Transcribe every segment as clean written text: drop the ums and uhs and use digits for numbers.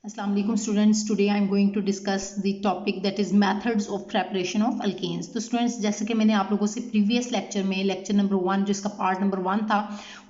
Assalamu alaikum students. Today I am going to discuss the topic that is methods of preparation of alkanes. तो students जैसे कि मैंने आप लोगों से previous lecture में lecture number 1 जिसका part number 1 था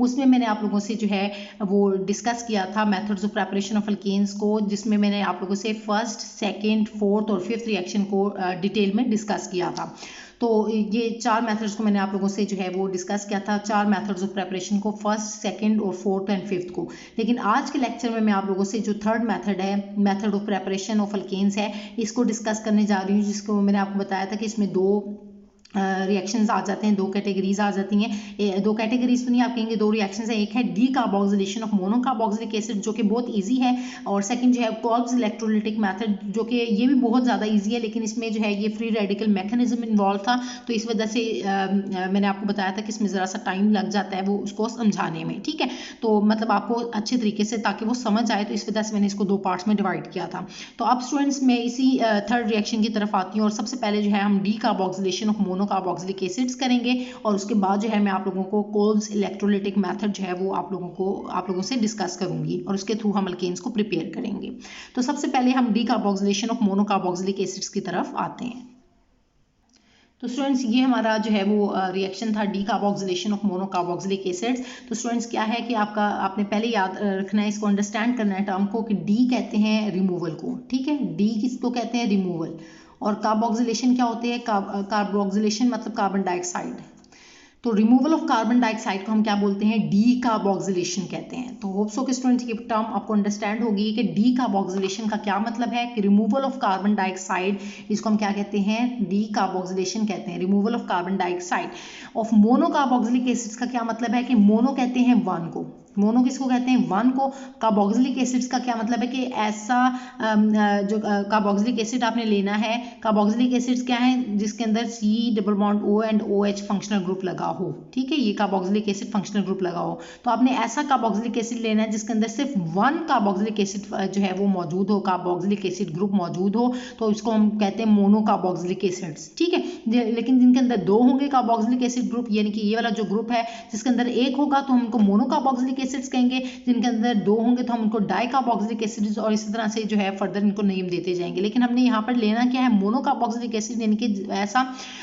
उसमें मैंने आप लोगों से जो है वो discuss किया था methods of preparation of alkanes को, जिसमें मैंने आप लोगों से फर्स्ट, सेकेंड, फोर्थ और फिफ्थ रिएक्शन को डिटेल में डिस्कस किया था। तो ये चार मेथड्स को मैंने आप लोगों से जो है वो डिस्कस किया था, चार मेथड्स ऑफ प्रेपरेशन को, फर्स्ट, सेकंड और फोर्थ एंड फिफ्थ को। लेकिन आज के लेक्चर में मैं आप लोगों से जो थर्ड मेथड है, method of preparation of alkanes है, इसको डिस्कस करने जा रही हूँ, जिसको मैंने आपको बताया था कि इसमें दो रिएक्शंस आ जाते हैं, दो कैटेगरीज आ जाती हैं। दो कैटेगरीज तो नहीं, आप कहेंगे दो रिएक्शंस है। एक है D carboxylation of monocarboxylic acid जो कि बहुत इजी है, और सेकंड जो है कोल्ब्स इलेक्ट्रोलिटिक मेथड जो कि ये भी बहुत ज़्यादा इजी है, लेकिन इसमें जो है ये फ्री रेडिकल मैकेनिज्म इन्वॉल्व था, तो इस वजह से मैंने आपको बताया था कि इसमें ज़रा सा टाइम लग जाता है वो उसको समझाने में। ठीक है, तो मतलब आपको अच्छे तरीके से ताकि वो समझ आए, तो इस वजह से मैंने इसको दो पार्ट्स में डिवाइड किया था। तो अब स्टूडेंट्स मैं इसी थर्ड रिएक्शन की तरफ आती हूँ, और सबसे पहले जो है हम D carboxylation of monocarboxylic acids करेंगे, और उसके बाद जो है मैं आप लोगों को कोल्ब्स इलेक्ट्रोलिटिक मेथड जो है वो आप लोगों से डिस्कस करूंगी, और उसके थ्रू हम अल्केन्स को प्रिपेयर करेंगे। तो सबसे पहले हम D carboxylation of monocarboxylic acids की तरफ आते हैं। तो स्टूडेंट्स ये हमारा जो है वो रिएक्शन था D carboxylation of monocarboxylic acids. तो स्टूडेंट्स क्या है कि आपने पहले याद रखना है, इसको अंडरस्टैंड करना है टर्म को, कि डी कहते हैं रिमूवल को। ठीक है, डी किसको कहते हैं? रिमूवल। और कार्बोक्सिलेशन क्या होते हैं? कार्बोक्सिलेशन मतलब कार्बन डाइऑक्साइड। तो रिमूवल ऑफ कार्बन डाइऑक्साइड को हम क्या बोलते हैं? डी कार्बोक्सिलेशन कहते हैं। तो होप सो कि स्टूडेंट्स ये टर्म आपको अंडरस्टैंड होगी कि डी कार्बोक्सिलेशन का क्या मतलब है, कि रिमूवल ऑफ कार्बन डाइऑक्साइड, इसको हम क्या कहते हैं? डी कार्बोक्सिलेशन कहते हैं, removal of carbon dioxide. Of monocarboxylic acids का क्या मतलब है, कि मोनो कहते हैं वन को। मोनो किसको कहते हैं? वन को। कार्बोक्सिलिक एसिड्स का क्या मतलब है, कि ऐसा जो कार्बोक्सिलिक एसिड आपने लेना है। कार्बोक्सिलिक एसिड्स क्या है? जिसके अंदर C double bond O and OH functional group लगा हो। ठीक है, ये कार्बोक्सिलिक एसिड फंक्शनल ग्रुप लगा हो। तो आपने ऐसा कार्बोक्सिलिक एसिड लेना है जिसके अंदर सिर्फ वन कार्बोक्सिलिक एसिड जो है वो मौजूद हो, कार्बोक्सिलिक एसिड ग्रुप मौजूद हो, तो इसको हम कहते हैं मोनो कार्बोक्सिलिक एसिड्स। ठीक है, लेकिन जिनके अंदर दो होंगे कार्बोक्सिलिक एसिड ग्रुप, यानी कि ये वाला जो ग्रुप है जिसके अंदर एक होगा तो हम उनको मोनो कार्बोक्सिलिक एसिड्स कहेंगे, जिनके अंदर दो होंगे तो हम उनको डाई कार्बोक्सिलिक एसिड्स, और इसी तरह से जो है फर्दर इनको नेम देते जाएंगे। लेकिन हमने यहाँ पर लेना क्या है? मोनो कार्बोक्सिलिक एसिड, यानी कि ऐसा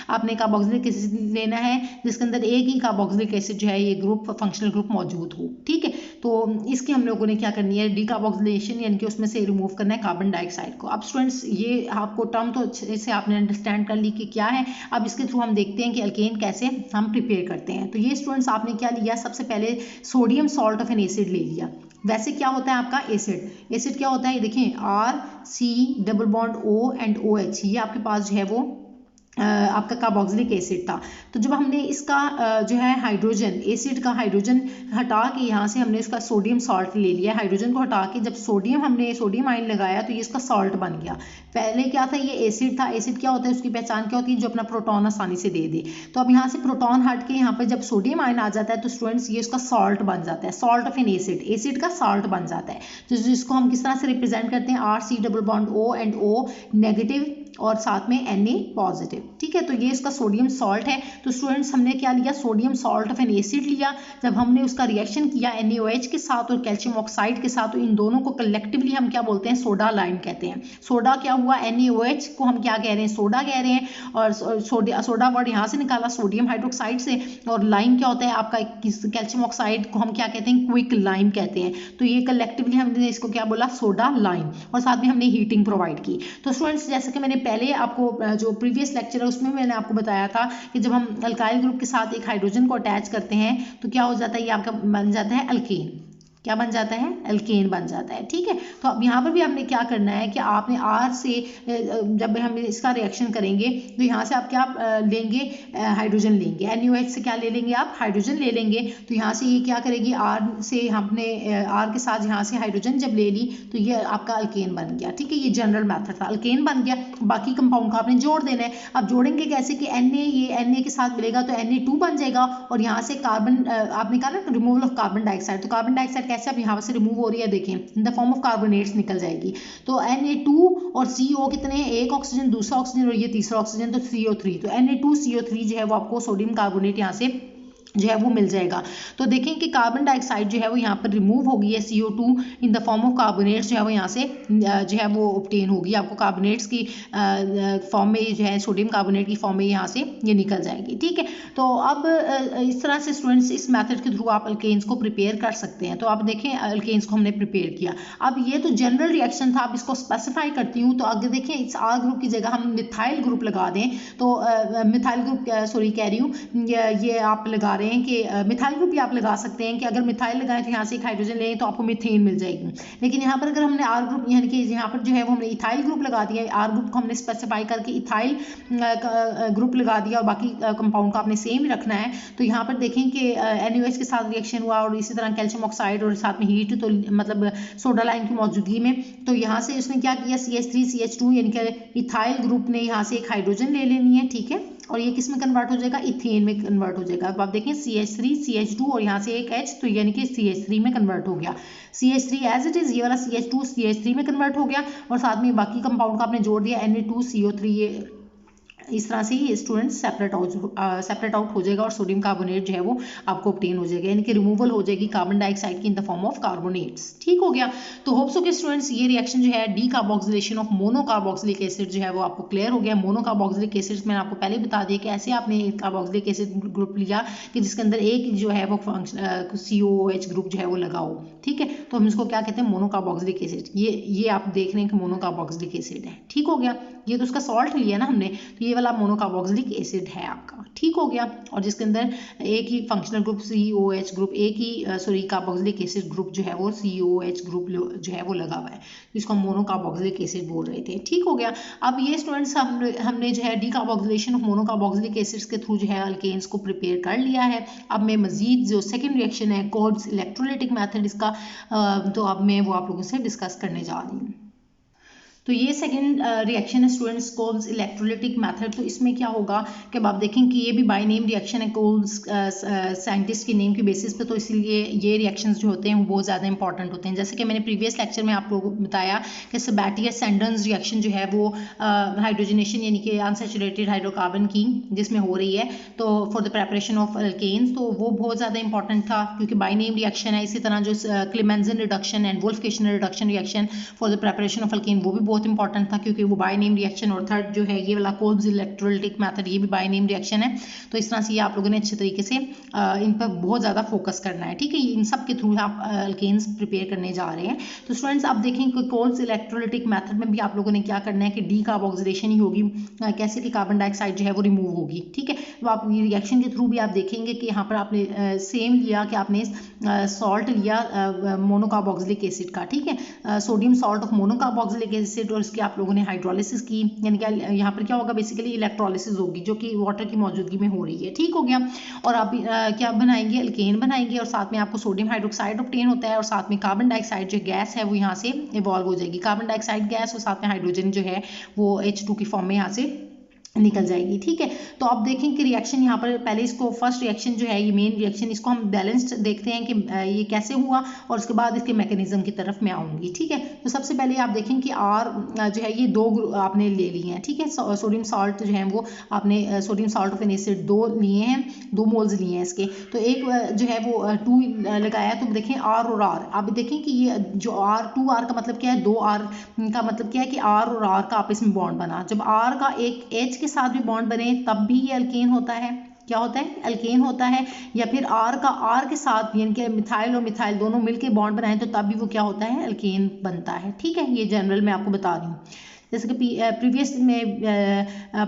आपने कार्बोक्सिलिक एसिड लेना है जिसके अंदर एक ही कार्बोक्सिलिक एसिड जो है ये ग्रुप फंक्शनल ग्रुप मौजूद हो। ठीक है, तो इसकी हम लोगों ने क्या करनी है? डी कार्बोक्सिलेशन, यानी कि उसमें से रिमूव करना है कार्बन डाइऑक्साइड को। अब स्टूडेंट्स ये आपको टर्म तो अच्छे से आपने अंडरस्टैंड कर ली कि क्या है। अब इसके थ्रू हम देखते हैं कि अल्केन कैसे हम प्रिपेयर करते हैं। तो ये स्टूडेंट्स आपने क्या लिया? सबसे पहले sodium salt of an acid ले लिया। वैसे क्या होता है आपका एसिड? एसिड क्या होता है? ये देखें, RC double bond O and OH, ये आपके पास जो है वो आपका कार्बोक्सिलिक एसिड था। तो जब हमने इसका जो है हाइड्रोजन, एसिड का हाइड्रोजन हटा के यहाँ से हमने इसका सोडियम सॉल्ट ले लिया। हाइड्रोजन को हटा के जब हमने सोडियम आयन लगाया तो ये इसका सॉल्ट बन गया। पहले क्या था? ये एसिड था। एसिड क्या होता है? उसकी पहचान क्या होती है? जो अपना प्रोटॉन आसानी से दे दे। तो अब यहाँ से प्रोटॉन हट के यहाँ पर जब सोडियम आयन आ जाता है तो स्टूडेंट्स ये उसका सॉल्ट बन जाता है, salt of an acid, acid का सॉल्ट बन जाता है। तो जिसको हम किस तरह से रिप्रेजेंट करते हैं? RC double bond O and O negative और साथ में Na पॉजिटिव। ठीक है, तो ये इसका सोडियम सॉल्ट है। तो स्टूडेंट्स हमने क्या लिया? Sodium salt of an acid लिया। जब हमने उसका रिएक्शन किया NaOH के साथ और कैल्शियम ऑक्साइड के साथ, तो इन दोनों को कलेक्टिवली हम क्या बोलते हैं? सोडा लाइम कहते हैं। सोडा क्या हुआ? NaOH को हम क्या कह रहे हैं? सोडा कह रहे हैं, और सोडा वर्ड यहाँ से निकाला सोडियम हाइड्रोक्साइड से, और लाइम क्या होता है आपका? कैल्शियम ऑक्साइड को हम क्या कहते हैं? क्विक लाइम कहते हैं। तो ये कलेक्टिवली हमने इसको क्या बोला? सोडा लाइम, और साथ में हमने हीटिंग प्रोवाइड की। तो स्टूडेंट्स जैसे कि मैंने पहले आपको जो प्रीवियस लेक्चर है उसमें मैंने आपको बताया था कि जब हम अल्काइल ग्रुप के साथ एक हाइड्रोजन को अटैच करते हैं तो क्या हो जाता है? ये आपका बन जाता है अल्केन। क्या बन जाता है? अल्केन बन जाता है। ठीक है, तो अब यहाँ पर भी आपने क्या करना है कि आपने R से जब हम इसका रिएक्शन करेंगे तो यहाँ से आप क्या लेंगे? हाइड्रोजन लेंगे। NaOH से क्या ले लेंगे आप? हाइड्रोजन ले लेंगे। तो यहाँ से ये क्या करेगी? R से हमने R के साथ यहाँ से हाइड्रोजन जब ले ली तो ये आपका अल्केन बन गया। ठीक है, ये जनरल मैथड था, अल्केन बन गया। बाकी कंपाउंड को आपने जोड़ देना है। अब जोड़ेंगे कैसे? कि ये Na के साथ मिलेगा तो Na2 बन जाएगा, और यहाँ से कार्बन आपने कहा ना रिमूवल ऑफ कार्बन डाइऑक्साइड, तो कार्बन डाइऑक्साइड कैसे अब यहाँ से रिमूव हो रही है? देखें, in the form of carbonates निकल जाएगी। तो Na2 और CO कितने हैं? एक ऑक्सीजन, दूसरा ऑक्सीजन और ये तीसरा ऑक्सीजन, तो CO3। तो Na2CO3 जो है वो आपको सोडियम कार्बोनेट यहाँ से जो है वो मिल जाएगा। तो देखें कि कार्बन डाइऑक्साइड जो है वो यहाँ पर रिमूव हो गई है, CO2 in the form of carbonates जो है वो यहाँ से जो है वो ऑब्टेन होगी, आपको कार्बोनेट्स की फॉर्म में जो है सोडियम कार्बोनेट की फॉर्म में यहाँ से ये निकल जाएगी। ठीक है, तो अब इस तरह से स्टूडेंट्स इस मेथड के थ्रू आप अल्केन्स को प्रिपेयर कर सकते हैं। तो आप देखें अल्केन्स को हमने प्रिपेयर किया। अब ये तो जनरल रिएक्शन था, अब इसको स्पेसिफाई करती हूँ। तो आगे देखें, इस R ग्रुप की जगह हम मिथाइल ग्रुप लगा दें, तो मिथाइल ग्रुप सॉरी कह रही हूँ, ये आप लगा रहे हैं कि मिथाइल ग्रुप भी आप लगा सकते हैं कि अगर मिथाइल लगाएं तो यहाँ से एक हाइड्रोजन लें तो आपको मीथेन मिल जाएगी। लेकिन यहाँ पर अगर हमने R ग्रुप यानी कि यहाँ पर जो है वो हमने इथाइल ग्रुप लगा दिया, R ग्रुप को हमने स्पेसिफाई करके इथाइल ग्रुप लगा दिया और बाकी कंपाउंड को आपने सेम ही रखना है। तो यहाँ पर देखें कि NaOH के साथ रिएक्शन हुआ और इसी तरह कैल्शियम ऑक्साइड और साथ में हीट, तो मतलब सोडा लाइम की मौजूदगी में, तो यहाँ से उसने क्या किया, CH3CH2 यानी कि इथाइल ग्रुप ने यहाँ से एक हाइड्रोजन ले लेनी है। ठीक है, और ये किस में कन्वर्ट हो जाएगा, इथेन में कन्वर्ट हो जाएगा। अब आप देखें CH3CH2 और यहाँ से एक H, तो यानी कि CH3 में कन्वर्ट हो गया। CH3 एज इट इज, ये वाला CH2 CH3 में कन्वर्ट हो गया और साथ में बाकी कंपाउंड का आपने जोड़ दिया Na2CO3। ये इस तरह से ही स्टूडेंट सेपरेट आउट हो जाएगा और सोडियम कार्बोनेट जो है वो आपको ऑब्टेन हो जाएगा, यानी कि रिमूवल हो जाएगी कार्बन डाइऑक्साइड की in the form of carbonates. ठीक हो गया। तो होप सो कि स्टूडेंट्स ये रिएक्शन जो है D carboxylation of monocarboxylic acid जो है वो आपको क्लियर हो गया। मोनोकार्बोक्सिलिक एसिड मैंने आपको पहले बता दिया कि ऐसे आपने एक कार्बोक्सिलिक एसिड ग्रुप लिया कि जिसके अंदर एक जो है वो COOH ग्रुप जो है वो लगाओ। ठीक है, तो हम इसको क्या कहते हैं, मोनोकार्बोक्सिलिक एसिड। ये आप देख रहे हैं कि मोनोकार्बोक्सिलिक एसिड है। ठीक हो गया, ये तो उसका सॉल्ट लिया ना हमने, तो ये वाला मोनोकार्बोक्सिलिक एसिड है आपका। ठीक हो गया, और जिसके अंदर एक ही फंक्शनल ग्रुप COH ग्रुप, एक ही सॉरी कार्बोक्सिलिक एसिड ग्रुप जो है वो COH ग्रुप जो है वो लगा हुआ है, इसको हम मोनोकार्बोक्सिलिक एसिड बोल रहे थे। ठीक हो गया। अब ये स्टूडेंट्स हमने जो है डीकार्बोक्सिलेशन ऑफ मोनोकार्बोक्सिलिक एसिड्स के थ्रू जो है अल्केन्स को प्रिपेयर कर लिया है। अब मैं मजीद जो सेकेंड रिएक्शन है कोल्ब्स इलेक्ट्रोलाइटिक मेथड इसका, तो अब मैं वो आप लोगों से डिस्कस करने जा रही हूँ। तो ये सेकंड रिएक्शन है स्टूडेंट्स कोल्ब्स इलेक्ट्रोलाइटिक मेथड। तो इसमें क्या होगा कि अब आप देखें कि ये भी बाय नेम रिएक्शन है कोल्ब्स साइंटिस्ट की नेम की बेसिस पे, तो इसलिए ये रिएक्शंस जो होते हैं वो बहुत ज़्यादा इंपॉर्टेंट होते हैं। जैसे कि मैंने प्रीवियस लेक्चर में आप लोगों को बताया कि सेबेटियर-सैंडर्स रिएक्शन जो है वो हाइड्रोजनेशन यानी कि अनसैचुरेटेड हाइड्रोकार्बन की जिसमें हो रही है, तो for the preparation of alkanes, तो वो बहुत ज़्यादा इंपॉर्टेंट था क्योंकि बाय नेम रिएक्शन है। इसी तरह जो Clemmensen reduction and Wolff Kishner reduction reaction for the preparation of alkane, वो भी बहुत इंपॉर्टेंट था क्योंकि वो बाय नेम रिएक्शन। और थर्ड जो है ये वाला कोल्ब्स इलेक्ट्रोलाइटिक मेथड, ये भी बाय नेम रिएक्शन है। तो इस तरह से ये आप लोगों ने अच्छे तरीके से इन पर बहुत ज़्यादा फोकस करना है। ठीक है, इन सब के थ्रू आप अल्केन्स प्रिपेयर करने जा रहे हैं। तो स्टूडेंट्स आप देखें कि कोल्ब्स इलेक्ट्रोलाइटिक मेथड में भी आप लोगों ने क्या करना है कि डीकार्बोक्सिलेशन ही होगी, कैसे कि कार्बन डाइऑक्साइड जो है वो रिमूव होगी। ठीक है, तो आप रिएक्शन के थ्रू भी आप देखेंगे कि यहाँ पर आपने सेम लिया कि आपने सॉल्ट लिया मोनोकार्बोक्सिलिक एसिड का। ठीक है, sodium salt of monocarboxylic acid, और इसकी आप लोगों ने हाइड्रोलिसिस की, यानी कि यहाँ पर क्या होगा, बेसिकली इलेक्ट्रोलिसिस होगी जो कि वाटर की मौजूदगी में हो रही है। ठीक हो गया, और आप क्या बनाएंगे, अल्केन बनाएंगे, और साथ में आपको सोडियम हाइड्रोक्साइड ऑब्टेन होता है और साथ में कार्बन डाइऑक्साइड जो गैस है वो यहाँ से इवॉल्व हो जाएगी। कार्बन डाइऑक्साइड गैस और साथ में हाइड्रोजन जो है वो H2 की फॉर्म में यहाँ से निकल जाएगी। ठीक है, तो आप देखें कि रिएक्शन यहाँ पर पहले इसको फर्स्ट रिएक्शन जो है ये मेन रिएक्शन, इसको हम बैलेंस्ड देखते हैं कि ये कैसे हुआ और उसके बाद इसके मैकेनिज्म की तरफ मैं आऊँगी। ठीक है, तो सबसे पहले आप देखें कि R जो है ये दो आपने ले लिए हैं। ठीक है, सोडियम सॉल्ट जो है वो आपने sodium salt of an acid 2 लिए हैं, 2 मोल्स लिए हैं इसके। तो एक जो है वो 2 लगाया, तो देखें R और R, आप देखें कि ये जो R का मतलब क्या है, 2R का मतलब क्या है कि R और R का आपस में बॉन्ड बना। जब R का एक H के साथ भी बॉन्ड बने तब भी ये अल्केन होता है। क्या होता है, अल्केन होता है। या फिर R का R के साथ यानी कि मिथाइल और मिथाइल दोनों मिलके बॉन्ड बनाएं तो तब भी वो क्या होता है, अल्केन बनता है। ठीक है, ये जनरल मैं आपको बता रही हूँ। जैसे कि प्रीवियस में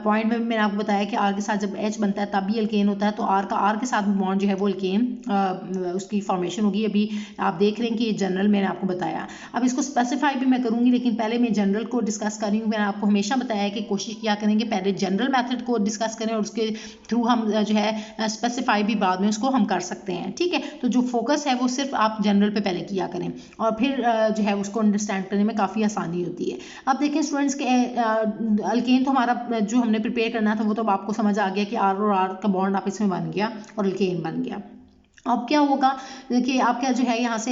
पॉइंट में मैंने आपको बताया कि R के साथ जब H बनता है तब भी अल्केन होता है, तो R का R के साथ बॉन्ड जो है वो अल्केन उसकी फॉर्मेशन होगी। अभी आप देख रहे हैं कि ये जनरल मैंने आपको बताया। अब इसको स्पेसिफाई भी मैं करूँगी, लेकिन पहले मैं जनरल को डिस्कस कर रही हूँ। मैंने आपको हमेशा बताया कि कोशिश किया करेंगे पहले जनरल मैथड को डिस्कस करें और उसके थ्रू हम जो है स्पेसिफाई भी बाद में उसको हम कर सकते हैं। ठीक है, तो जो फोकस है वो सिर्फ आप जनरल पे पहले किया करें और फिर जो है उसको अंडरस्टैंड करने में काफ़ी आसानी होती है। अब देखें स्टूडेंट्स के अल्केन तो हमारा जो हमने प्रिपेयर करना था वो तो आपको समझ आ गया कि R और R का बॉन्ड आपस में बन गया और अल्केन बन गया। अब क्या होगा कि आपका जो है यहाँ से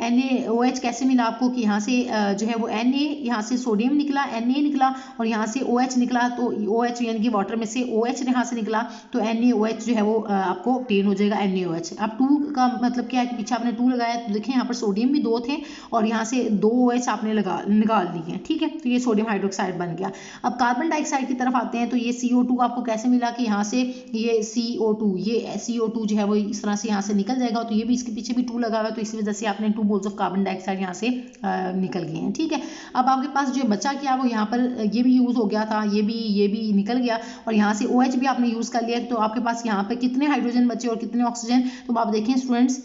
NaOH कैसे मिला आपको कि यहाँ से जो है वो Na, यहाँ से सोडियम निकला, Na निकला और यहाँ से OH निकला, तो OH यानी कि वाटर में से OH यहाँ से निकला, तो NaOH जो है वो आपको ऑब्टेन हो जाएगा NaOH। अब 2 का मतलब क्या है कि पीछे आपने 2 लगाया, तो देखिए यहाँ पर सोडियम भी 2 थे और यहाँ से 2 OH आपने निकाल लिए हैं, ठीक है, तो ये सोडियम हाइड्रोक्साइड बन गया। अब कार्बन डाइऑक्साइड की तरफ आते हैं, तो ये CO2 आपको कैसे मिला कि यहाँ से ये CO2 जो है वो इस तरह से यहाँ से निकल जाएगा, तो ये भी इसके पीछे भी 2 लगा हुआ है, तो इसी वजह से आपने 2 मोल्स ऑफ कार्बन डाइऑक्साइड यहाँ से निकल गए हैं, ठीक है। अब आपके पास जो बचा क्या वो यहाँ पर ये भी यूज़ हो गया था, ये भी निकल गया और यहाँ से OH भी आपने यूज़ कर लिया, तो आपके पास यहाँ पे कितने हाइड्रोजन बचे और कितने ऑक्सीजन, तो आप देखें स्टूडेंट्स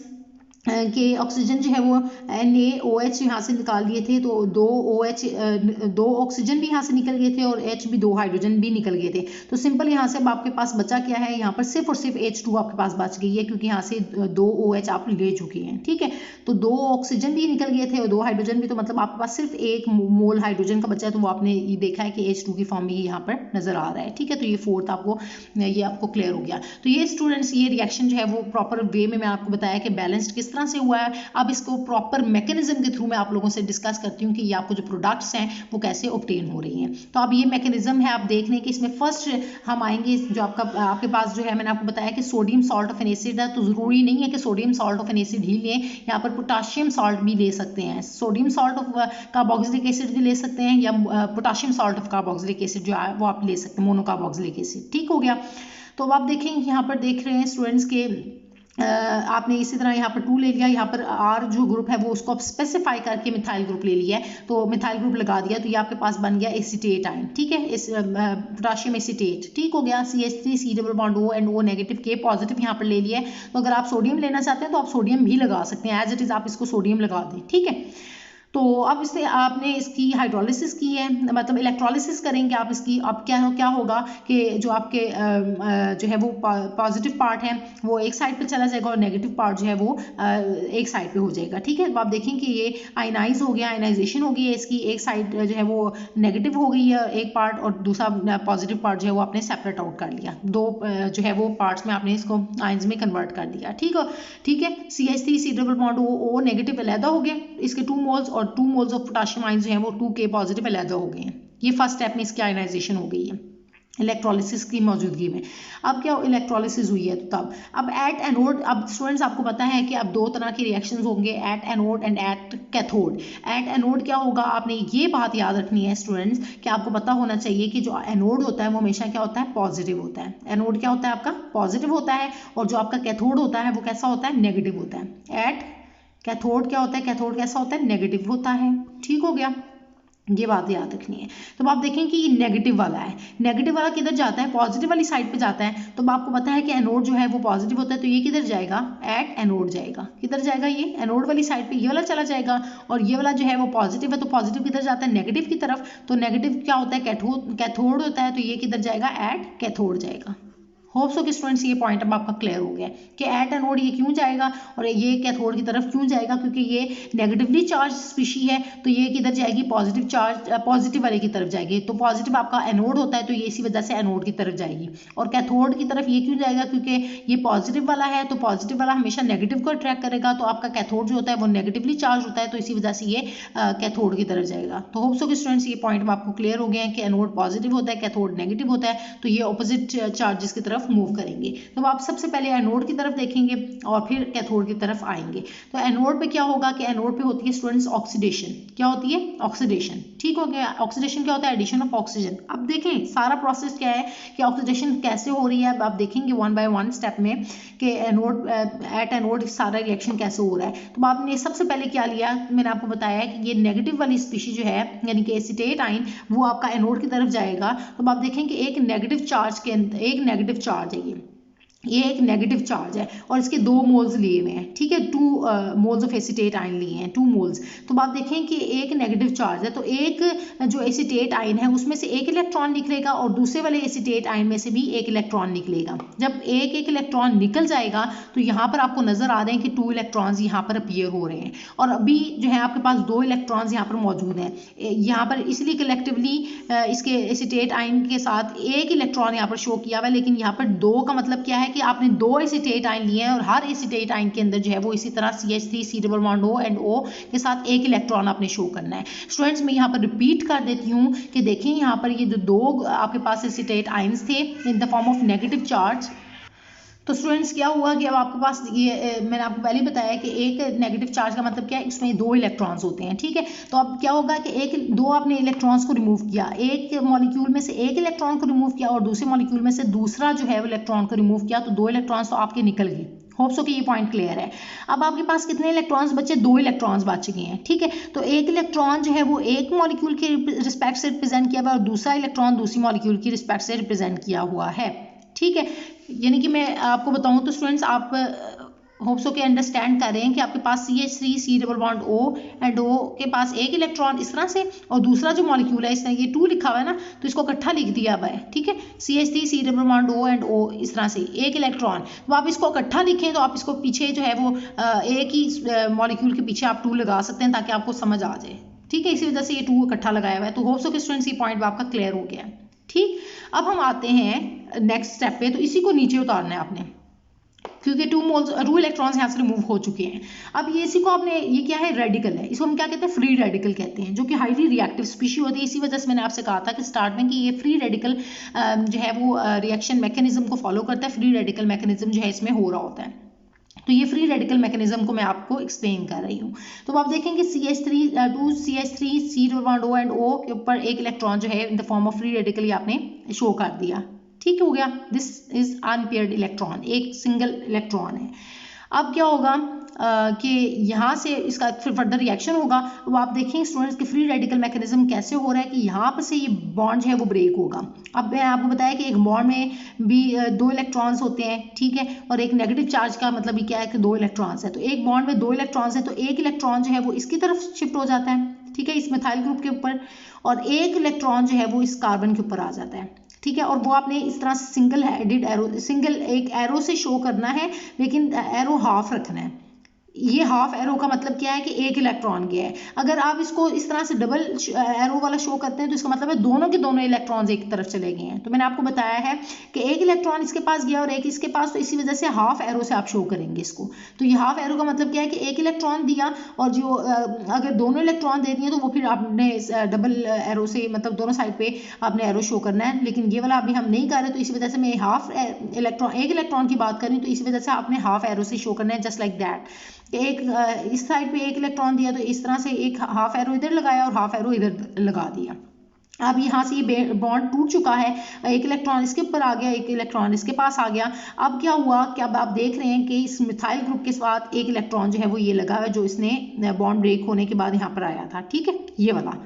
कि ऑक्सीजन जो है वो NaOH यहाँ से निकाल लिए थे, तो 2 ऑक्सीजन भी यहाँ से निकल गए थे और H भी 2 हाइड्रोजन भी निकल गए थे। तो सिंपल यहाँ से अब आपके पास बचा क्या है, यहाँ पर सिर्फ और सिर्फ H2 आपके पास बच गई है, क्योंकि यहाँ से 2 OH आप ले चुके हैं, ठीक है। तो 2 ऑक्सीजन भी निकल गए थे और 2 हाइड्रोजन भी, तो मतलब आपके पास सिर्फ 1 मोल हाइड्रोजन का बचा है, तो वो आपने ये देखा है कि H2 की फॉर्म में यहाँ पर नजर आ रहा है, ठीक है। तो ये 4th आपको क्लियर हो गया। तो ये स्टूडेंट्स ये रिएक्शन जो है वो प्रॉपर वे में मैं आपको बताया कि बैलेंस्ड किस तरह से हुआ है। अब इसको प्रॉपर मैकेनिज्म के थ्रू मैं आप लोगों से डिस्कस करती हूँ कि ये आपको जो प्रोडक्ट्स हैं वो कैसे ऑब्टेन हो रही हैं। तो अब ये मैकेनिज्म है, आप देख लें कि इसमें फर्स्ट हम आएंगे जो आपके पास जो है, मैंने आपको बताया कि sodium salt of an acid है, तो ज़रूरी नहीं है कि sodium salt of an acid ही लें, यहाँ पर पोटाशियम सॉल्ट भी ले सकते हैं, sodium salt of carboxylic acid भी ले सकते हैं, या potassium salt of carboxylic acid जो है वो आप ले सकते हैं, मोनोकार्बोक्सिलिक एसिड, ठीक हो गया। तो अब आप देखें यहाँ पर देख रहे हैं स्टूडेंट्स के आपने इसी तरह यहाँ पर 2 ले लिया, यहाँ पर R जो ग्रुप है वो उसको आप स्पेसिफाई करके मिथाइल ग्रुप ले लिया है, तो मिथाइल ग्रुप लगा दिया, तो ये आपके पास बन गया एसीटेट आयन, ठीक है, इस पोटाशियम एसीटेट, ठीक हो गया। CH3 C double bond O and O negative K positive यहाँ पर ले लिया है। तो अगर आप सोडियम लेना चाहते हैं तो आप सोडियम भी लगा सकते हैं, एज इट इज आप इसको सोडियम लगा दें, ठीक है। तो अब इससे आपने इसकी हाइड्रोलिसिस की है, मतलब इलेक्ट्रोलिसिस करेंगे आप इसकी। अब क्या होगा कि जो आपके जो है वो पॉजिटिव पार्ट है वो एक साइड पे चला जाएगा और नेगेटिव पार्ट जो है वो एक साइड पे हो जाएगा, ठीक है। तो आप देखें कि ये आयनाइज हो गया, आयनाइजेशन हो गई है इसकी, एक साइड जो है वो नेगेटिव हो गई है एक पार्ट, और दूसरा पॉजिटिव पार्ट जो है वो आपने सेपरेट आउट कर लिया, 2 जो है वो पार्ट्स में आपने इसको आयंस में कन्वर्ट कर दिया, ठीक है। CH3 C double bond O negative अलहदा हो गए, इसके 2 मोल्स और 2 मोल्स ऑफ पोटाशियम आयंस जो हैं वो 2K पॉजिटिव अलहदा हो गए हैं। ये फर्स्ट स्टेप में इसकी आयनाइजेशन हो गई है इलेक्ट्रोलिसिस की मौजूदगी में। अब क्या इलेक्ट्रोलिसिस हुई है, तो तब अब एट एनोड, अब स्टूडेंट्स आपको पता है कि अब 2 तरह के रिएक्शंस होंगे, at anode and at cathode. At anode क्या होगा, आपने ये बात याद रखनी है स्टूडेंट्स कि आपको पता होना चाहिए कि जो एनोड होता है वो हमेशा क्या होता है, पॉजिटिव होता है। एनोड क्या होता है आपका, पॉजिटिव होता है, और जो आपका कैथोड होता है वो कैसा होता है, नेगेटिव होता है। एट कैथोड क्या होता है, कैथोड कैसा होता है, नेगेटिव होता है, ठीक हो गया, ये बात याद रखनी है। तो आप देखें कि ये नेगेटिव वाला है, नेगेटिव वाला किधर जाता है, पॉजिटिव वाली साइड पे जाता है। तो आपको पता है कि एनोड जो है वो पॉजिटिव होता है, तो ये किधर जाएगा, एट एनोड जाएगा, किधर जाएगा, ये एनोड वाली साइड पे ये वाला चला जाएगा, और ये वाला जो है वो पॉजिटिव है, तो पॉजिटिव किधर जाता है, नेगेटिव की तरफ। तो नेगेटिव क्या होता है, कैथोड होता है, तो ये किधर जाएगा, एट कैथोड जाएगा। होप सो कि स्टूडेंट्स ये पॉइंट अब आपका क्लियर हो गया कि एट एनोड ये क्यों जाएगा और ये कैथोड की तरफ क्यों जाएगा, क्योंकि ये नेगेटिवली चार्ज स्पीशी है, तो ये किधर जाएगी, पॉजिटिव वाले की तरफ जाएगी। तो पॉजिटिव आपका एनोड होता है, तो ये इसी वजह से एनोड की तरफ जाएगी। और कैथोड की तरफ ये क्यों जाएगा, क्योंकि ये पॉजिटिव वाला है, तो पॉजिटिव वाला हमेशा नेगेटिव को अट्रैक्ट करेगा, तो आपका कैथोड जो होता है वो नेगेटिवली चार्ज होता है, तो इसी वजह से ये कैथोड की तरफ जाएगा। तो होप सो कि स्टूडेंट्स ये पॉइंट आपको क्लियर हो गए हैं कि एनोड पॉजिटिव होता है, कैथोड नेगेटिव होता है, तो ये ऑपोजिट चार्जेस की तरफ मूव करेंगे। तो आप सबसे पहले एनोड की तरफ देखेंगे और फिर कैथोड की तरफ आएंगे। तो एनोड पे क्या होगा कि एनोड पे होती है स्टूडेंट्स ऑक्सीडेशन। क्या होती है, ऑक्सीडेशन, ठीक हो गया। ऑक्सीडेशन क्या होता है, एडिशन ऑफ ऑक्सीजन। अब देखें सारा प्रोसेस क्या है कि ऑक्सीडेशन कैसे हो रही है, अब आप देखेंगे 1 बाय 1 स्टेप में कि एनोड एट एनोड सारा रिएक्शन कैसे हो रहा है। तो आपने सबसे पहले क्या लिया, मैंने आपको बताया है कि ये नेगेटिव वाली स्पीशी जो है यानी कि एसीटेट आयन वो आपका एनोड की तरफ जाएगा। तो आप देखें कि एक नेगेटिव चार्ज के अंदर एक नेगेटिव चार्ज है, ये एक नेगेटिव चार्ज है और इसके 2 मोल्स लिए हुए हैं, ठीक है, 2 मोल्स ऑफ एसीटेट आयन लिए हैं, 2 मोल्स। तो आप देखें कि एक नेगेटिव चार्ज है, तो एक जो एसीटेट आयन है उसमें से एक इलेक्ट्रॉन निकलेगा और दूसरे वाले एसीटेट आयन में से भी एक इलेक्ट्रॉन निकलेगा। जब एक इलेक्ट्रॉन निकल जाएगा तो यहाँ पर आपको नजर आ रहे हैं कि 2 इलेक्ट्रॉन्स यहाँ पर अपीयर हो रहे हैं, और अभी जो है आपके पास 2 इलेक्ट्रॉन्स यहाँ पर मौजूद हैं यहाँ पर, इसलिए कलेक्टिवली इसके एसीटेट आयन के साथ एक इलेक्ट्रॉन यहाँ पर शो किया हुआ है, लेकिन यहाँ पर 2 का मतलब क्या है कि आपने 2 एसीटेट आयन लिए हैं और हर एसीटेट आयन के अंदर जो है वो इसी तरह CH3 C double bond O and O के साथ एक इलेक्ट्रॉन आपने शो करना है। स्टूडेंट्स मैं यहाँ पर रिपीट कर देती हूँ कि देखिए यहाँ पर ये जो 2 आपके पास एसीटेट आयन्स थे in the form of negative charge. तो स्टूडेंट्स क्या हुआ कि अब आपके पास ये मैंने आपको पहले ही बताया कि एक नेगेटिव चार्ज का मतलब क्या है, इसमें 2 इलेक्ट्रॉन्स होते हैं, ठीक है। तो अब क्या होगा कि दो आपने इलेक्ट्रॉन्स को रिमूव किया, एक मॉलिक्यूल में से एक इलेक्ट्रॉन को रिमूव किया और दूसरे मॉलिक्यूल में से दूसरा जो है वो इलेक्ट्रॉन को रिमूव किया, तो 2 इलेक्ट्रॉन्स तो आपके निकल गए। होप सो कि ये पॉइंट क्लियर है। अब आपके पास कितने इलेक्ट्रॉन्स बचे, 2 इलेक्ट्रॉन्स बच गए हैं, ठीक है। तो एक इलेक्ट्रॉन जो है वो एक मॉलिक्यूल के रिस्पेक्ट से रिप्रेजेंट किया हुआ है और दूसरा इलेक्ट्रॉन दूसरी मॉलिक्यूल की रिस्पेक्ट से रिप्रेजेंट किया हुआ है, ठीक है। यानी कि मैं आपको बताऊं तो स्टूडेंट्स आप होप सो के अंडरस्टैंड कर रहे हैं कि आपके पास CH3 C double bond O and O के पास एक इलेक्ट्रॉन इस तरह से और दूसरा जो मॉलिक्यूल है इस तरह, ये 2 लिखा हुआ है ना, तो इसको इकट्ठा लिख दिया हुआ है, ठीक है। CH3 C double bond O and O इस तरह से एक इलेक्ट्रॉन, तो आप इसको इकट्ठा लिखें तो आप इसको पीछे जो है वो एक ही मॉलिक्यूल के पीछे आप 2 लगा सकते हैं ताकि आपको समझ आ जाए, ठीक है। इसी वजह से ये 2 इकट्ठा लगाया हुआ है। तो होप सो के स्टूडेंट्स ये पॉइंट आपका क्लियर हो गया, ठीक। अब हम आते हैं नेक्स्ट स्टेप पे। तो इसी को नीचे उतारना है आपने, क्योंकि 2 इलेक्ट्रॉन्स यहाँ से रिमूव हो चुके हैं। अब ये इसी को आपने, ये क्या है, रेडिकल है, इसको हम क्या कहते हैं, फ्री रेडिकल कहते हैं, जो कि हाईली रिएक्टिव स्पीशी होती है। इसी वजह से मैंने आपसे कहा था कि स्टार्ट में कि ये फ्री रेडिकल जो है वो रिएक्शन मैकेनिज्म को फॉलो करता है, फ्री रेडिकल मैकेनिज्म जो है इसमें हो रहा होता है। तो ये फ्री रेडिकल मैकेनिज्म को मैं आपको एक्सप्लेन कर रही हूँ। तो आप देखेंगे CH3 C double bond O and O के ऊपर एक इलेक्ट्रॉन जो है in the form of free radical ये आपने शो कर दिया, ठीक हो गया। दिस इज अनपेयर्ड इलेक्ट्रॉन, एक सिंगल इलेक्ट्रॉन है। अब क्या होगा कि यहाँ से इसका फिर फर्दर रिएक्शन होगा। वो आप देखें स्टूडेंट्स कि फ्री रेडिकल मैकेनिज्म कैसे हो रहा है कि यहाँ पर से ये बॉन्ड जो है वो ब्रेक होगा। अब मैं आपको बताया कि एक बॉन्ड में भी 2 इलेक्ट्रॉन्स होते हैं, ठीक है, और एक नेगेटिव चार्ज का मतलब क्या है कि 2 इलेक्ट्रॉन्स है। तो एक बॉन्ड में 2 इलेक्ट्रॉन्स है तो एक इलेक्ट्रॉन जो है वो इसकी तरफ शिफ्ट हो जाता है, ठीक है, इस मिथाइल ग्रुप के ऊपर, और एक इलेक्ट्रॉन जो है वो इस कार्बन के ऊपर आ जाता है, ठीक है। और वो आपने इस तरह सिंगल हेडेड एरो, सिंगल एक एरो से शो करना है, लेकिन एरो हाफ रखना है। ये हाफ एरो का मतलब क्या है कि एक इलेक्ट्रॉन गया है। अगर आप इसको इस तरह से डबल एरो वाला शो करते हैं तो इसका मतलब है दोनों के दोनों इलेक्ट्रॉन्स एक तरफ चले गए हैं। तो मैंने आपको बताया है कि एक इलेक्ट्रॉन इसके पास गया और एक इसके पास, तो इसी वजह से हाफ एरो से आप शो करेंगे इसको। तो ये हाफ एरो का मतलब क्या है कि एक इलेक्ट्रॉन दिया और जो अगर दोनों इलेक्ट्रॉन दे दिए तो वो फिर आपने डबल एरो से, मतलब दोनों साइड पे आपने एरो शो करना है। लेकिन ये वाला अभी हम नहीं कर रहे, तो इसी वजह से मैं हाफ इलेक्ट्रॉन, एक इलेक्ट्रॉन की बात करूँ तो इसी वजह से आपने हाफ एरो से शो करना है, जस्ट लाइक दैट। एक इस साइड पे एक इलेक्ट्रॉन दिया तो इस तरह से एक हाफ एरो इधर लगाया और हाफ एरो इधर लगा दिया। अब यहाँ से ये बॉन्ड टूट चुका है, एक इलेक्ट्रॉन इसके ऊपर आ गया, एक इलेक्ट्रॉन इसके पास आ गया। अब क्या हुआ कि अब आप देख रहे हैं कि इस मिथाइल ग्रुप के साथ एक इलेक्ट्रॉन जो है वो ये लगा है, जो इसने बॉन्ड ब्रेक होने के बाद यहाँ पर आया था, ठीक है, ये वाला,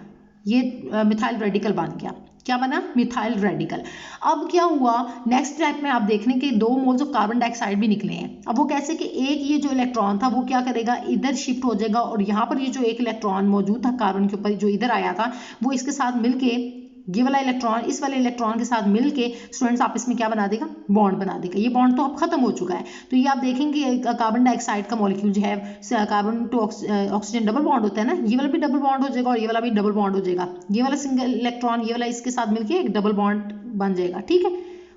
ये मिथाइल रेडिकल बन गया। क्या बना, मिथाइल रेडिकल। अब क्या हुआ, नेक्स्ट स्टेप में आप देख रहे हैं कि 2 मोल्स ऑफ कार्बन डाइऑक्साइड भी निकले हैं। अब वो कैसे कि एक ये जो इलेक्ट्रॉन था वो क्या करेगा, इधर शिफ्ट हो जाएगा और यहाँ पर ये जो एक इलेक्ट्रॉन मौजूद था कार्बन के ऊपर जो इधर आया था, वो इसके साथ मिलके, ये वाला इलेक्ट्रॉन इस वाले इलेक्ट्रॉन के साथ मिलके स्टूडेंट्स आपस में क्या बना देगा, बॉन्ड बना देगा। ये बॉन्ड तो अब खत्म हो चुका है। तो ये आप देखेंगे कार्बन डाइऑक्साइड का मॉलिक्यूल जो है, carbon to oxygen double bond होता है ना, ये वाला भी डबल बॉन्ड हो जाएगा और ये वाला भी डबल बॉन्ड हो जाएगा। ये वाला सिंगल इलेक्ट्रॉन ये वाला इसके साथ मिलके एक डबल बॉन्ड बन जाएगा, ठीक है।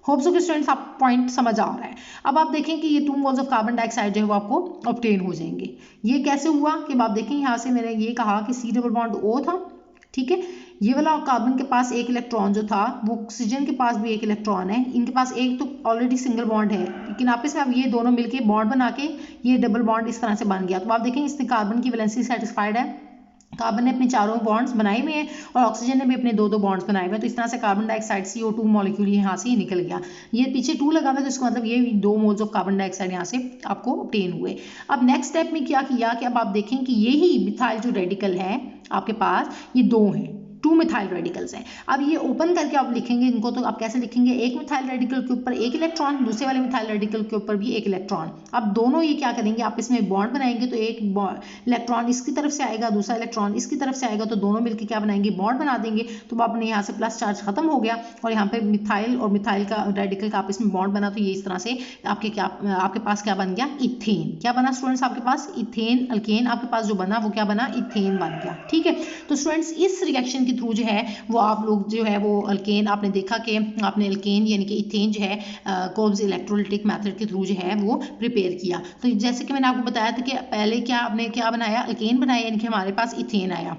होप सो के स्टूडेंट्स आप पॉइंट समझ आ रहा है। अब आप देखें कि ये 2 मोल्स ऑफ कार्बन डाइऑक्साइड जो है वो आपको ऑब्टेन हो जाएंगे। ये कैसे हुआ कि आप देखें, यहाँ से मैंने ये कहा कि C डबल बॉन्ड O था, ठीक है। ये वाला कार्बन के पास एक इलेक्ट्रॉन जो था, वो ऑक्सीजन के पास भी एक इलेक्ट्रॉन है, इनके पास एक तो ऑलरेडी सिंगल बॉन्ड है, लेकिन आपस में अब ये दोनों मिलके बॉन्ड बना के ये डबल बॉन्ड इस तरह से बन गया। तो आप देखें इससे कार्बन की वैलेंसी सेटिस्फाइड है, कार्बन ने अपने चारों बॉन्ड्स बनाए हुए हैं और ऑक्सीजन ने भी अपने 2 बॉन्ड्स बनाए हुए हैं। तो इस तरह से कार्बन डाइऑक्साइड CO2 मॉलिक्यूल यहाँ से निकल गया। ये पीछे 2 लगा हुआ है, तो इसका मतलब ये 2 मोल्स ऑफ कार्बन डाइऑक्साइड यहाँ से आपको ऑब्टेन हुए। अब नेक्स्ट स्टेप में क्या किया कि अब आप देखें कि यही मिथाइल जो रेडिकल है आपके पास, ये 2 हैं, 2 मिथाइल रेडिकल्स हैं। अब ये ओपन करके आप लिखेंगे इनको, तो आप कैसे लिखेंगे, एक मिथाइल रेडिकल के ऊपर एक इलेक्ट्रॉन, दूसरे वाले मिथाइल रेडिकल के ऊपर भी एक इलेक्ट्रॉन। अब दोनों ये क्या करेंगे, आप इसमें बॉन्ड बनाएंगे, तो एक इलेक्ट्रॉन इसकी तरफ से आएगा, दूसरा इलेक्ट्रॉन इसकी तरफ से आएगा, तो दोनों मिलकर क्या बनाएंगे, बॉन्ड बना देंगे। तो आपने यहाँ से प्लस चार्ज खत्म हो गया और यहाँ पे मिथाइल और मिथाइल का रेडिकल का आपस में बॉन्ड बना। तो ये इस तरह से आपके पास क्या बन गया, इथेन। क्या बना स्टूडेंट्स, आपके पास इथेन अल्केन आपके पास जो बना वो क्या बना, इथेन बन गया, ठीक है। तो स्टूडेंट्स इस रिएक्शन की के थ्रू जो है वो आप लोग जो है वो अल्केन आपने देखा कि आपने अल्केन यानी कि इथेन जो है कोल्ब्स इलेक्ट्रोलाइटिक मेथड के थ्रू जो है वो प्रिपेयर किया। तो जैसे कि मैंने आपको बताया था कि पहले क्या आपने क्या बनाया, अल्केन बनाया, यानी कि हमारे पास इथेन आया।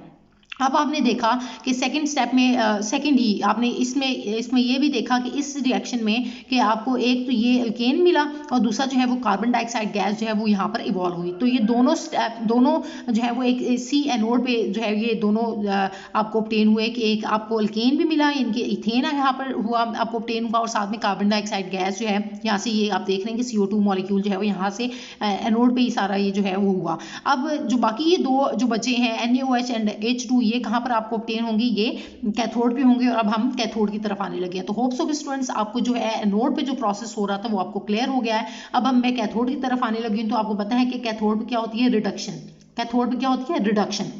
अब आपने देखा कि सेकंड स्टेप में सेकंड ही आपने इसमें ये भी देखा कि इस रिएक्शन में कि आपको एक तो ये अल्केन मिला और दूसरा जो है वो कार्बन डाइऑक्साइड गैस जो है वो यहाँ पर इवॉल्व हुई। तो ये दोनों स्टेप दोनों जो है वो एक सी एनोड पे जो है ये दोनों आपको ऑब्टेन हुए कि एक आपको अल्केन भी मिला, इनके इथेन यहाँ पर हुआ आपको ऑब्टेन हुआ और साथ में कार्बन डाइऑक्साइड गैस जो है यहाँ से ये आप देख रहे हैं कि CO2 मॉलिक्यूल जो है वो यहाँ से एनोड पे ही सारा ये जो है वो हुआ। अब जो बाकी ये दो जो बचे हैं NaOH एंड H2 ये कहाँ पर आपको ऑब्टेन होंगी, ये कैथोड पे होंगे। और अब हम कैथोड की तरफ आने लगे हैं। तो होप्स ऑफ स्टूडेंट्स आपको जो है एनोड पे जो प्रोसेस हो रहा था वो आपको क्लियर हो गया है। अब हम मैं कैथोड की तरफ आने लगी हूँ। तो आपको पता है कि कैथोड पे क्या होती है, रिडक्शन। कैथोड पे क्या होती है, रिडक्शन।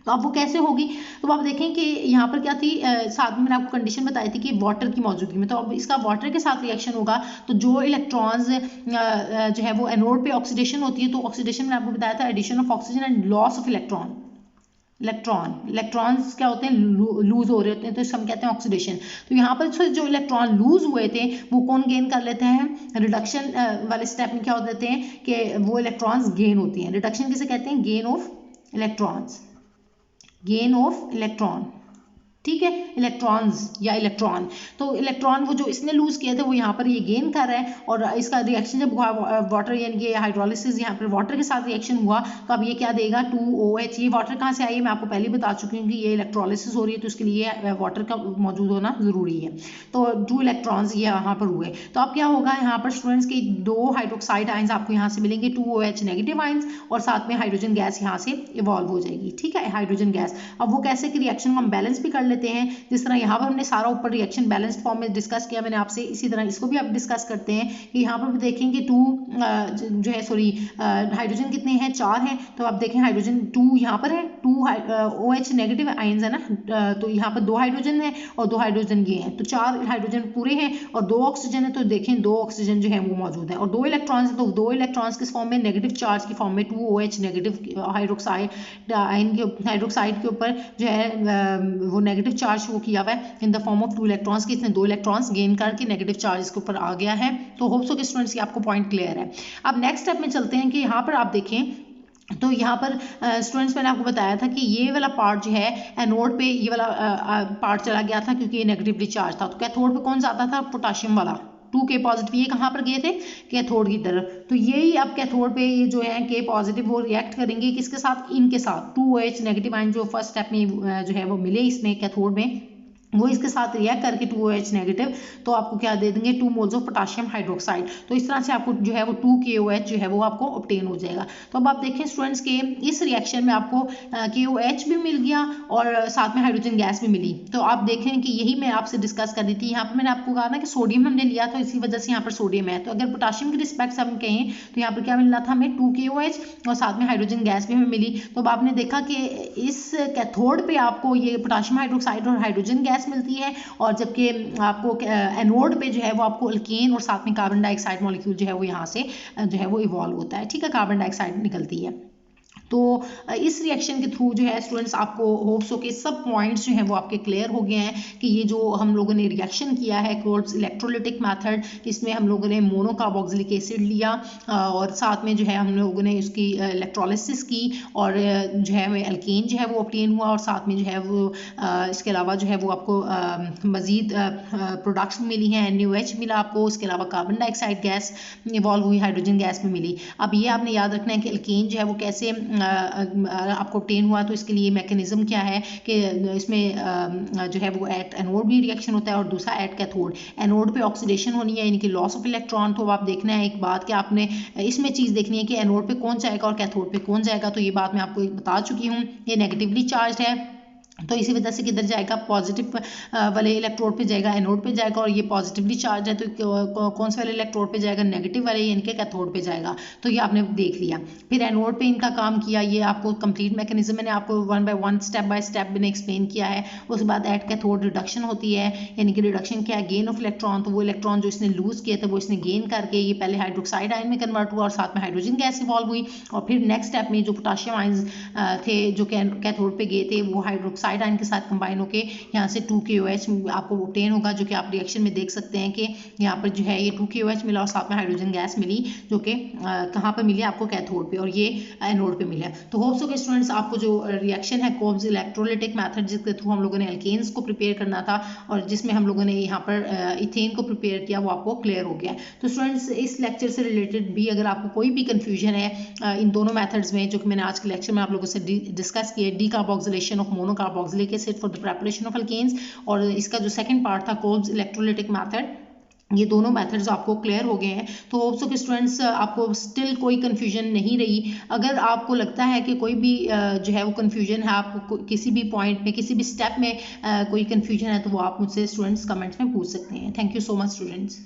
तो अब वो कैसे होगी, तो आप देखें कि यहाँ पर क्या थी, साथ में मैंने आपको कंडीशन बताई थी कि वाटर की मौजूदगी में। तो अब इसका वाटर के साथ रिएक्शन होगा तो जो इलेक्ट्रॉन्स जो है वो एनोड पे ऑक्सीडेशन होती है। तो ऑक्सीडेशन मैंने आपको बताया था addition of oxygen and loss of electrons क्या होते हैं, लूज हो रहे होते हैं, तो इसको हम कहते हैं ऑक्सीडेशन। तो यहाँ पर जो इलेक्ट्रॉन लूज हुए थे वो कौन गेन कर लेते हैं, रिडक्शन वाले स्टेप में क्या हो जाते हैं कि वो इलेक्ट्रॉन्स गेन होती हैं। रिडक्शन किसे कहते हैं, gain of electrons, gain of electron, ठीक है, इलेक्ट्रॉन्स या इलेक्ट्रॉन। तो इलेक्ट्रॉन वो जो इसने लूज किए थे वो यहाँ पर ये गेन कर रहा है। और इसका रिएक्शन जब हुआ वाटर यानी कि हाइड्रोलिसिस यहाँ पर वाटर के साथ रिएक्शन हुआ तो अब ये क्या देगा, 2OH। ये वाटर कहाँ से आई है मैं आपको पहले बता चुकी हूँ कि ये इलेक्ट्रोलिसिस हो रही है तो उसके लिए वाटर का मौजूद होना जरूरी है। तो 2 इलेक्ट्रॉन्स ये यहाँ पर हुए। तो अब क्या होगा यहाँ पर स्टूडेंट्स की 2 हाइड्रोक्साइड आइंस आपको यहाँ से मिलेंगे, 2OH नेगेटिव आइंस, और साथ में हाइड्रोजन गैस यहाँ से इवॉल्व हो जाएगी, ठीक है, हाइड्रोजन गैस। अब वो कैसे कि रिएक्शन को हम बैलेंस भी कर लेते हैं। जिस तरह यहाँ पर हमने सारा ऊपर रिएक्शन बैलेंस्ड फॉर्म में डिस्कस किया मैंने आपसे, इसी तरह इसको भी आप डिस्कस करते हैं कि यहाँ पर भी देखेंगे 2 जो है सॉरी हाइड्रोजन कितने हैं, 4 हैं। तो आप देखें हाइड्रोजन 2 यहाँ पर है, 2OH नेगेटिव आयंस है ना, तो यहाँ पर 2 हाइड्रोजन है और 2 हाइड्रोजन ये हैं, तो 4 हाइड्रोजन पूरे हैं और 2 ऑक्सीजन है। तो देखें 2 ऑक्सीजन जो है वो मौजूद है और 2 इलेक्ट्रॉन्स है। तो 2 इलेक्ट्रॉन्स किस फॉर्म में, नेगेटिव चार्ज की फॉर्म में, 2OH नेगेटिव हाइड्रोक्साइड आयन के हाइड्रोक्साइड के ऊपर जो है वो नेगेटिव चार्ज वो किया हुआ है in the form of 2 electrons के। इसने 2 इलेक्ट्रॉन्स गेन करके नेगेटिव चार्ज इसके ऊपर आ गया है। तो होप सो कि स्टूडेंट्स ये आपको पॉइंट क्लियर है। अब नेक्स्ट स्टेप में चलते हैं कि यहाँ पर आप देखें तो यहाँ पर स्टूडेंट्स मैंने आपको बताया था कि ये वाला पार्ट जो है एनोड पे ये वाला पार्ट चला गया था क्योंकि ये नेगेटिवली चार्ज था। तो कैथोड पे कौन जाता था, पोटाशियम वाला 2K पॉजिटिव, ये कहाँ पर गए थे, कैथोड की तरफ। तो यही अब कैथोड पे ये जो है K पॉजिटिव वो रिएक्ट करेंगे किसके साथ, इनके साथ 2OH नेगेटिव आयन जो फर्स्ट स्टेप में जो है वो मिले इसमें कैथोड में, वो इसके साथ रिएक्ट करके 2OH नेगेटिव तो आपको क्या दे देंगे, 2 मोल्स ऑफ पोटाशियम हाइड्रोक्साइड। तो इस तरह से आपको जो है वो 2KOH जो है वो आपको ऑब्टेन हो जाएगा। तो अब आप देखें स्टूडेंट्स के इस रिएक्शन में आपको KOH भी मिल गया और साथ में हाइड्रोजन गैस भी मिली। तो आप देखें कि यही मैं आपसे डिस्कस कर दी थी। यहाँ पर मैंने आपको कहा ना कि सोडियम हमने लिया तो इसी वजह से यहाँ पर सोडियम है। तो अगर पोटाशियम की रिस्पेक्ट से हम कहें तो यहाँ पर क्या मिलना था हमें, 2KOH और साथ में हाइड्रोजन गैस भी हमें मिली। तो अब आपने देखा कि इस कैथोड पे आपको ये पोटाशियम हाइड्रोक्साइड और हाइड्रोजन गैस मिलती है और जबकि आपको एनोड पे जो है वो आपको अल्केन और साथ में कार्बन डाइऑक्साइड मॉलिक्यूल जो है वो यहाँ से जो है वो इवॉल्व होता है, ठीक है, कार्बन डाइऑक्साइड निकलती है। तो इस रिएक्शन के थ्रू जो है स्टूडेंट्स आपको होप्स हो के सब पॉइंट्स जो हैं वो आपके क्लियर हो गए हैं कि ये जो हम लोगों ने रिएक्शन किया है कोल्ब्स इलेक्ट्रोलाइटिक मेथड, इसमें हम लोगों ने मोनोकार्बोक्सिलिक एसिड लिया और साथ में जो है हम लोगों ने उसकी इलेक्ट्रोलिसिस की और जो है अल्केन जो है वो ऑब्टेन हुआ और साथ में जो है वो इसके अलावा जो है वो आपको मज़ीद प्रोडक्ट्स मिली हैं, NaOH मिला आपको, उसके अलावा कार्बन डाइऑक्साइड गैस इवॉल्व हुई, हाइड्रोजन गैस भी मिली। अब ये आपने याद रखना है कि अल्केन जो है वो कैसे आपको ऑब्टेन हुआ। तो इसके लिए मैकेनिज्म क्या है कि इसमें जो है वो एट एनोड भी रिएक्शन होता है और दूसरा एट कैथोड। एनोड पे ऑक्सीडेशन होनी है यानी कि लॉस ऑफ इलेक्ट्रॉन। तो आप देखना है एक बात कि आपने इसमें चीज़ देखनी है कि एनोड पे कौन जाएगा और कैथोड पे कौन जाएगा। तो ये बात मैं आपको बता चुकी हूँ, ये नेगेटिवली चार्ज है तो इसी वजह से किधर जाएगा, पॉजिटिव वाले इलेक्ट्रोड पे जाएगा, एनोड पे जाएगा। और ये पॉजिटिवली चार्ज है तो कौन से वाले इलेक्ट्रोड पे जाएगा, नेगेटिव वाले यानी कि कैथोड पे जाएगा। तो ये आपने देख लिया। फिर एनोड पे इनका काम किया, ये आपको कंप्लीट मैकेनिज्म मैंने आपको 1 बाय 1 स्टेप बाय स्टेप मैंने एक्सप्लेन किया है। उसके बाद एट कैथोड रिडक्शन होती है यानी कि रिडक्शन क्या है, गेन ऑफ इलेक्ट्रॉन। तो वो इलेक्ट्रॉन जो इसने लूज किए थे वो इसने गेन करके ये पहले हाइड्रोक्साइड आयन में कन्वर्ट हुआ और साथ में हाइड्रोजन गैस इवॉल्व हुई। और फिर नेक्स्ट स्टेप में जो पोटाशियम आयन्स थे जो कैथोड पे गए थे वो हाइड्रोक्साइड ऑक्साइड आयन के साथ कंबाइन होकर यहाँ से 2KOH आपको ऑब्टेन होगा, जो कि आप रिएक्शन में देख सकते हैं कि यहाँ पर जो है ये 2KOH मिला और साथ में हाइड्रोजन गैस मिली, जो कि कहाँ पर मिली आपको कैथोड पे, और ये एनोड पे मिला। तो होप्स हो कि स्टूडेंट्स आपको जो रिएक्शन है कोब्स इलेक्ट्रोलाइटिक मेथड जिसके थ्रू हम लोगों ने अल्केन्स को प्रिपेयर करना था और जिसमें हम लोगों ने यहाँ पर इथेन को प्रिपेयर किया, वो आपको क्लियर हो गया। तो स्टूडेंट्स इस लेक्चर से रिलेटेड भी अगर आपको कोई भी कंफ्यूजन है इन दोनों मेथड्स में जो कि मैंने आज के लेक्चर में आप लोगों से डिस्कस किया, decarboxylation of monocarboxylic acid for the preparation of alkanes, और इसका जो सेकंड पार्ट था कोब्स इलेक्ट्रोलाइटिक मेथड, ये दोनों मेथड्स आपको क्लियर हो गए हैं। तो होप्स हो कि स्टूडेंट्स आपको स्टिल कोई कन्फ्यूजन नहीं रही। अगर आपको लगता है कि कोई भी जो है वो कन्फ्यूजन है, आपको किसी भी पॉइंट में किसी भी स्टेप में कोई कन्फ्यूजन है, तो वो आप मुझसे स्टूडेंट्स कमेंट्स में पूछ सकते हैं। Thank you so much students.